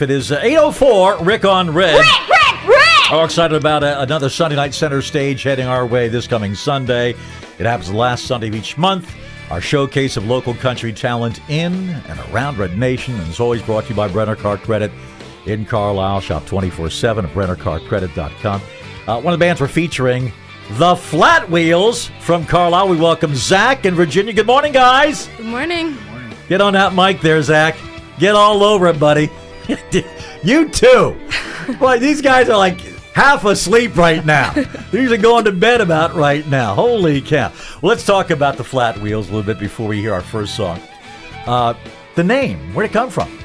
It is 8:04, Rick on Red. Rick! All excited about another Sunday Night Center Stage heading our way this coming Sunday. It happens the last Sunday of each month. Our showcase of local country talent in and around Red Nation. And it's always brought to you by Brenner Car Credit in Carlisle. Shop 24/7 at BrennerCarCredit.com. One of the bands we're featuring, the Flat Wheels from Carlisle. We welcome Zach and Virginia. Good morning, guys. Good morning. Get on that mic there, Zach. Get all over it, buddy. You too. Boy, these guys are like half asleep right now. They're usually going to bed about right now. Holy cow. Well, let's talk about the Flat Wheels a little bit before we hear our first song. The name, where'd it come from?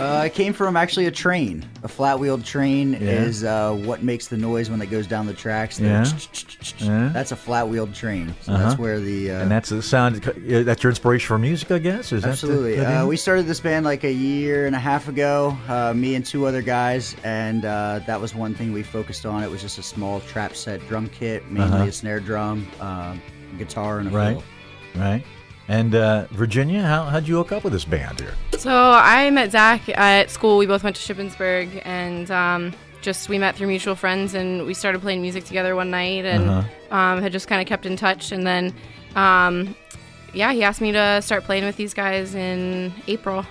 It came from actually a train. A flat-wheeled train is what makes the noise when it goes down the tracks. That's a flat-wheeled train. So that's where the... and that's the sound. That's your inspiration for music, I guess? Is absolutely. We started this band like a year and a half ago, me and two other guys, and that was one thing we focused on. It was just a small trap set drum kit, mainly a snare drum, guitar, and a fiddle. Right. And Virginia, how'd you hook up with this band here? So I met Zach at school. We both went to Shippensburg, and we met through mutual friends, and we started playing music together one night, and had just kind of kept in touch. And then, he asked me to start playing with these guys in April,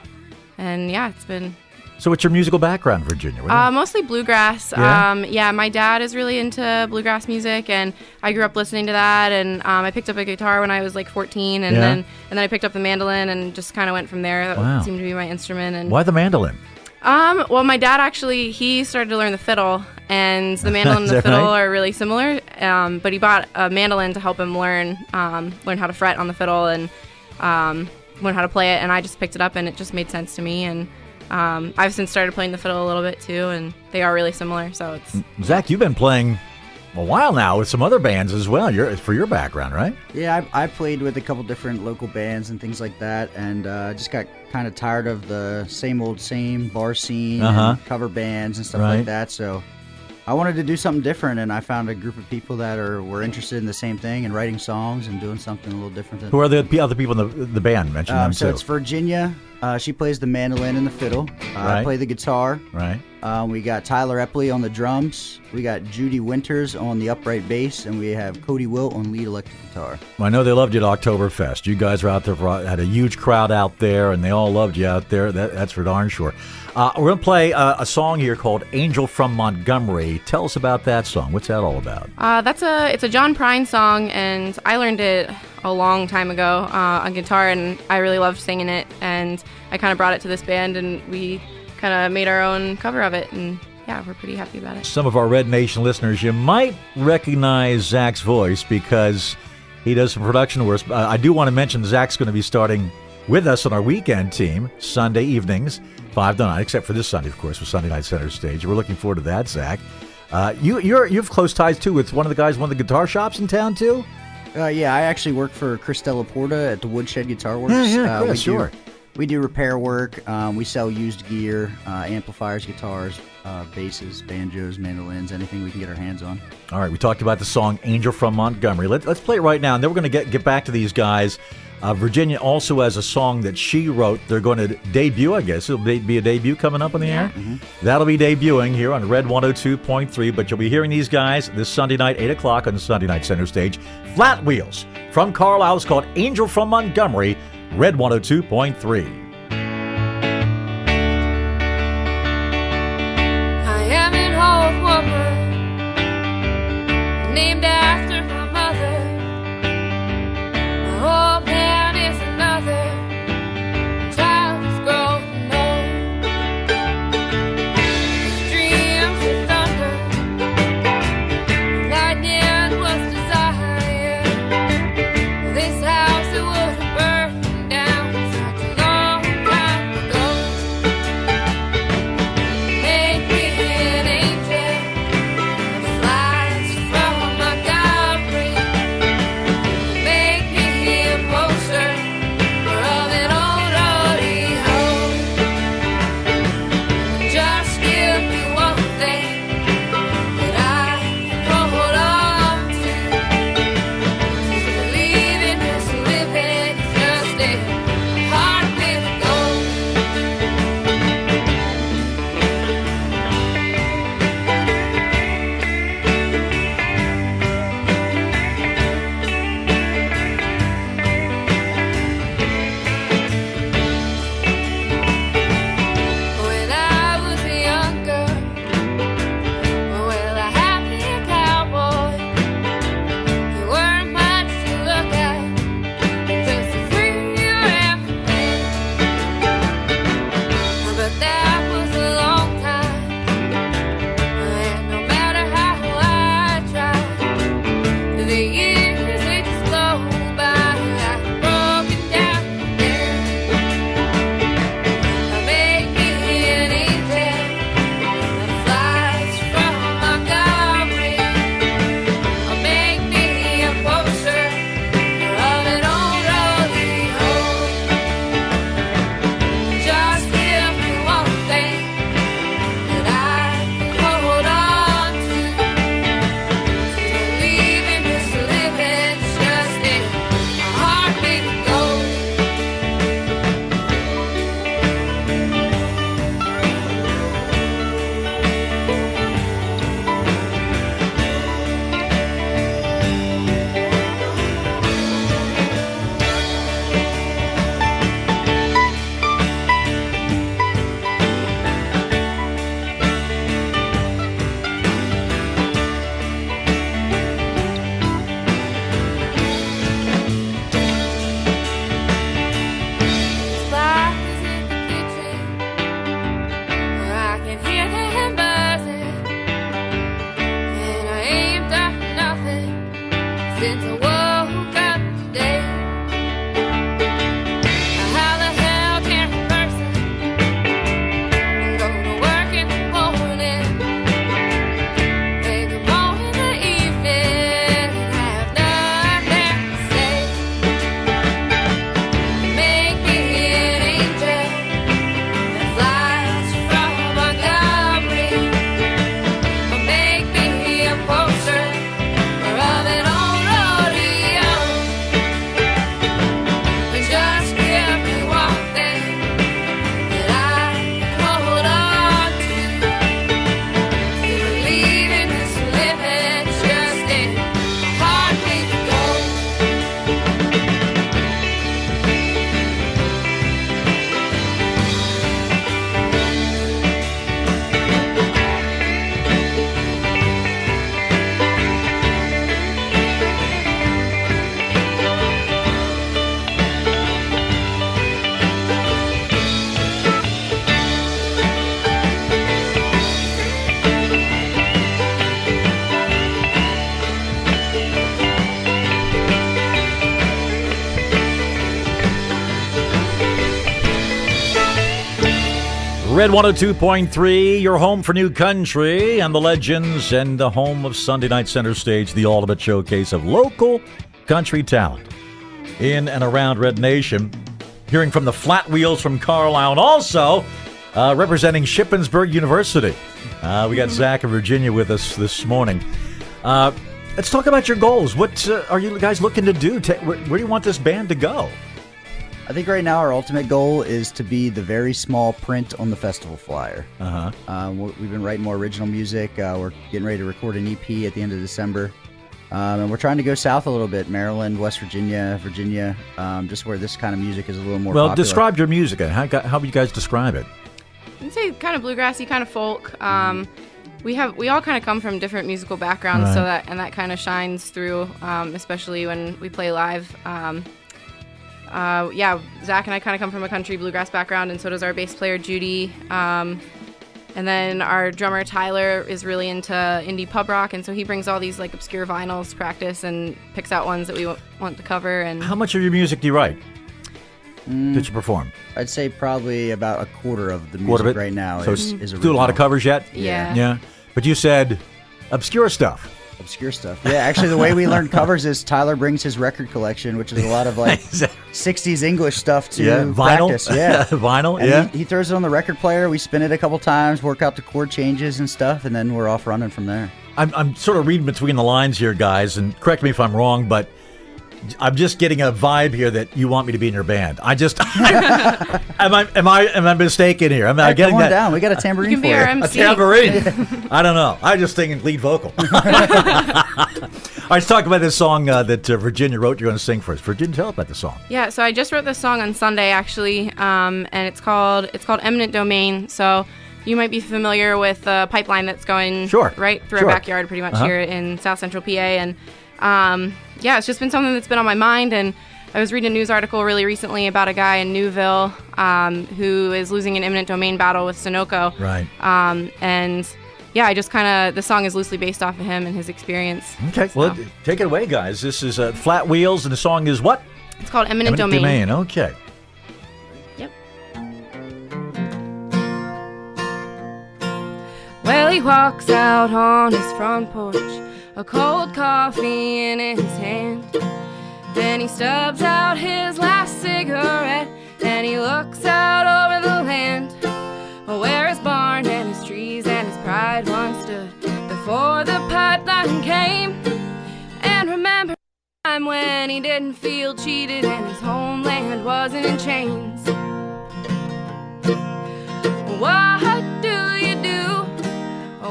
and it's been... So what's your musical background, Virginia? Mostly bluegrass. Yeah? My dad is really into bluegrass music, and I grew up listening to that, and I picked up a guitar when I was like 14, and then I picked up the mandolin and just kind of went from there. That seemed to be my instrument. And why the mandolin? Well, my dad actually, he started to learn the fiddle, and the mandolin and the fiddle are really similar, but he bought a mandolin to help him learn how to fret on the fiddle and learn how to play it, and I just picked it up, and it just made sense to me, and I've since started playing the fiddle a little bit too, and they are really similar. So it's Zach, you've been playing a while now with some other bands as well. For your background, right? Yeah, I played with a couple different local bands and things like that, and just got kind of tired of the same bar scene, and cover bands and stuff like that. So I wanted to do something different, and I found a group of people that were interested in the same thing and writing songs and doing something a little different. Who are the other people in the band? Mention them so too. It's Virginia. She plays the mandolin and the fiddle. I play the guitar. Right. We got Tyler Epley on the drums. We got Judy Winters on the upright bass, and we have Cody Wilt on lead electric guitar. Well, I know they loved you at Oktoberfest. You guys were out there, had a huge crowd out there, and they all loved you out there. That's for darn sure. We're going to play a song here called Angel from Montgomery. Tell us about that song. What's that all about? It's a John Prine song, and I learned it a long time ago on guitar, and I really loved singing it, and I kind of brought it to this band, and we kind of made our own cover of it, and we're pretty happy about it. Some of our Red Nation listeners, you might recognize Zach's voice because he does some production work. I do want to mention Zach's going to be starting with us on our weekend team Sunday evenings, 5 to 9, except for this Sunday, of course, with Sunday Night Center Stage. We're looking forward to that, Zach. You have close ties, too, with one of the guitar shops in town, too? I actually work for Chris Della at the Woodshed Guitar Works. Chris, sure. We do repair work. We sell used gear, amplifiers, guitars, basses, banjos, mandolins, anything we can get our hands on. All right, we talked about the song Angel from Montgomery. Let's play it right now, and then we're going to get back to these guys. Virginia also has a song that she wrote. They're going to debut, I guess. It'll be a debut coming up on the air. Mm-hmm. That'll be debuting here on Red 102.3, but you'll be hearing these guys this Sunday night, 8 o'clock on the Sunday Night Center Stage. Flat Wheels from Carlisle. It's called Angel from Montgomery, Red 102.3. I am an old woman named after my mother. My old man is another. Child is growing old. His dreams of thunder, lightning was desire. This house it would have burned down such a long time ago. Make me an angel that flies from my Red 102.3, your home for new country and the legends, and the home of Sunday Night Center Stage, the ultimate showcase of local country talent in and around Red Nation. Hearing from the Flat Wheels from Carlisle, and also representing Shippensburg University. We got Zach and Virginia with us this morning. Let's talk about your goals. What are you guys looking to do? Where do you want this band to go? I think right now our ultimate goal is to be the very small print on the festival flyer. We've been writing more original music. We're getting ready to record an EP at the end of December. And we're trying to go south a little bit, Maryland, West Virginia, just where this kind of music is a little more popular. Describe your music. How would you guys describe it? I'd say kind of bluegrassy, kind of folk. We all kind of come from different musical backgrounds, Right. so that kind of shines through, especially when we play live. Zach and I kind of come from a country bluegrass background, and so does our bass player Judy. And then our drummer Tyler is really into indie pub rock, and so he brings all these like obscure vinyls to practice and picks out ones that we want to cover. And How much of your music do you write? Did you perform? I'd say probably about a quarter of the Quarter music of it? right now So is do a original. lot of covers yet? Yeah. Yeah. But you said obscure stuff. Obscure stuff. Yeah, actually the way we learn covers is Tyler brings his record collection, which is a lot of like 60s English stuff to Vinyl. practice. Yeah. Vinyl. And Yeah. he throws it on the record player. We spin it a couple times, work out the chord changes and stuff, and then we're off running from there. I'm sort of reading between the lines here, guys, and correct me if I'm wrong, but I'm just getting a vibe here that you want me to be in your band. I just am I mistaken here? Am I Hey, getting come on that? down. We got a tambourine you can for be our you. A MC. tambourine. I don't know. I just thinking lead vocal. All right, let's talk about this song that Virginia wrote. You're going to sing for us. Virginia, tell us about the song. Yeah, so I just wrote this song on Sunday actually, and it's called Eminent Domain. So you might be familiar with the pipeline that's going right through our backyard pretty much here in South Central PA. And it's just been something that's been on my mind. And I was reading a news article really recently about a guy in Newville who is losing an eminent domain battle with Sunoco. Right. I just kind of, the song is loosely based off of him and his experience. Okay, well, take it away, guys. This is Flat Wheels, and the song is what? It's called Eminent Domain. Okay. Yep. Well, he walks out on his front porch, a cold coffee in his hand. Then he stubs out his last cigarette, and he looks out over the land, where his barn and his trees and his pride once stood before the pipeline came. And remember the time when he didn't feel cheated and his homeland wasn't in chains. What do you do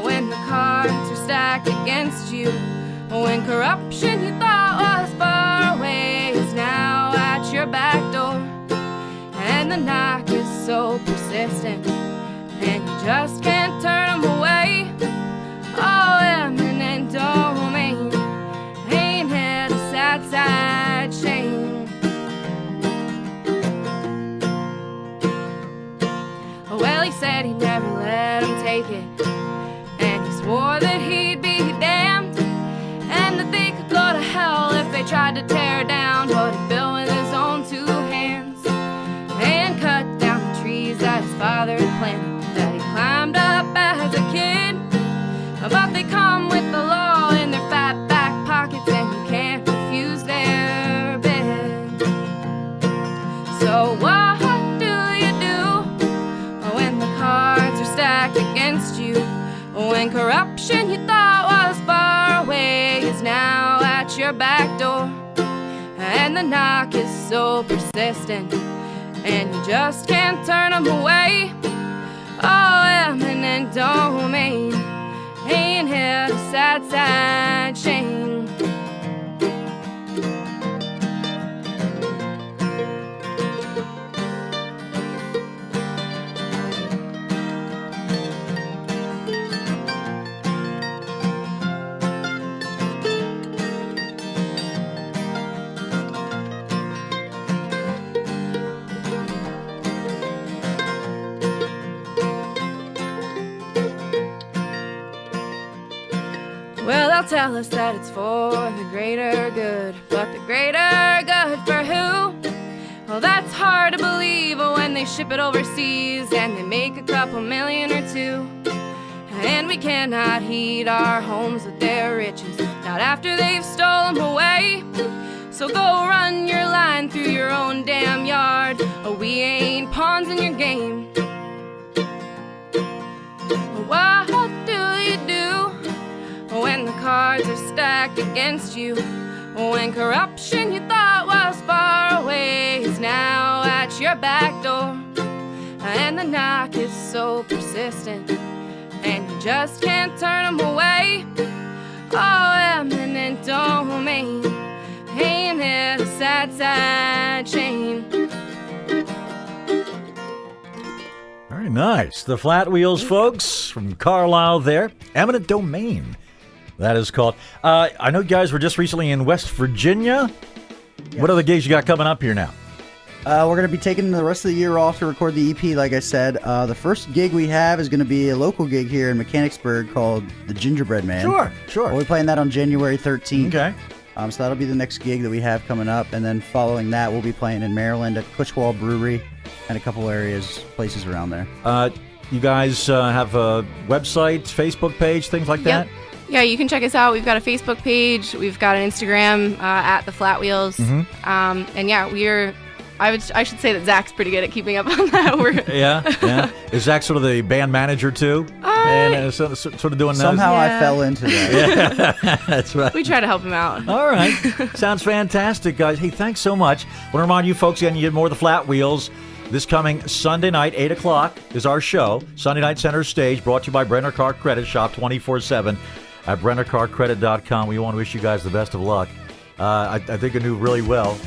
when the cards are stacked against you? When corruption you thought was far away is now at your back door, and the knock is so persistent and you just can't turn them away. Oh, eminent domain ain't had a sad, sad shame. Well, he said he'd never let him take it, and he swore that he'd be damned, and that they could go to hell if they tried to tear down what he built with his own two hands, and cut down the trees that his father had planted, that he climbed up as a kid. But they come with the law in their fat back pockets, and you can't refuse their bid. So what do you do when the cards are stacked against you? When corruption you thought was far away is now at your back door, and the knock is so persistent and you just can't turn them away. Oh, eminent domain ain't had a sad, sad shame. Well, they'll tell us that it's for the greater good, but the greater good for who? Well, that's hard to believe when they ship it overseas and they make a couple million or two. And we cannot heat our homes with their riches, not after they've stolen them away. So go run your line through your own damn yard. We ain't pawns in your game. What do you do when the cards are stacked against you? When corruption you thought was far away is now at your back door, and the knock is so persistent and you just can't turn them away. Oh, eminent domain, ain't it a sad, sad shame? Very nice. The Flat Wheels folks from Carlisle there. Eminent Domain, that is called. I know you guys were just recently in West Virginia. Yes. What other gigs you got coming up here now? We're going to be taking the rest of the year off to record the EP, like I said. The first gig we have is going to be a local gig here in Mechanicsburg called The Gingerbread Man. Sure. We'll be playing that on January 13th. Okay. So that'll be the next gig that we have coming up. And then following that, we'll be playing in Maryland at Cushwall Brewery and a couple places around there. You guys have a website, Facebook page, things like that? Yep. Yeah, you can check us out. We've got a Facebook page. We've got an Instagram at the Flat Wheels. Mm-hmm. And yeah, I should say that Zach's pretty good at keeping up on that. Yeah. Is Zach sort of the band manager too? And sort of doing that? Somehow I fell into that. Yeah, that's right. We try to help him out. All right. Sounds fantastic, guys. Hey, thanks so much. I want to remind you folks again, you get more of the Flat Wheels. This coming Sunday night, 8 o'clock, is our show. Sunday Night Center Stage, brought to you by Brenner Car Credit. Shop 24/7 at BrennerCarCredit.com. We want to wish you guys the best of luck. I think you do really well.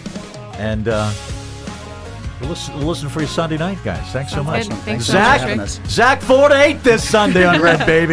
And we'll listen for you Sunday night, guys. Thanks so much. Good. Thanks Zach, so much, Rick. Zach 4 to 8 this Sunday on Red Baby.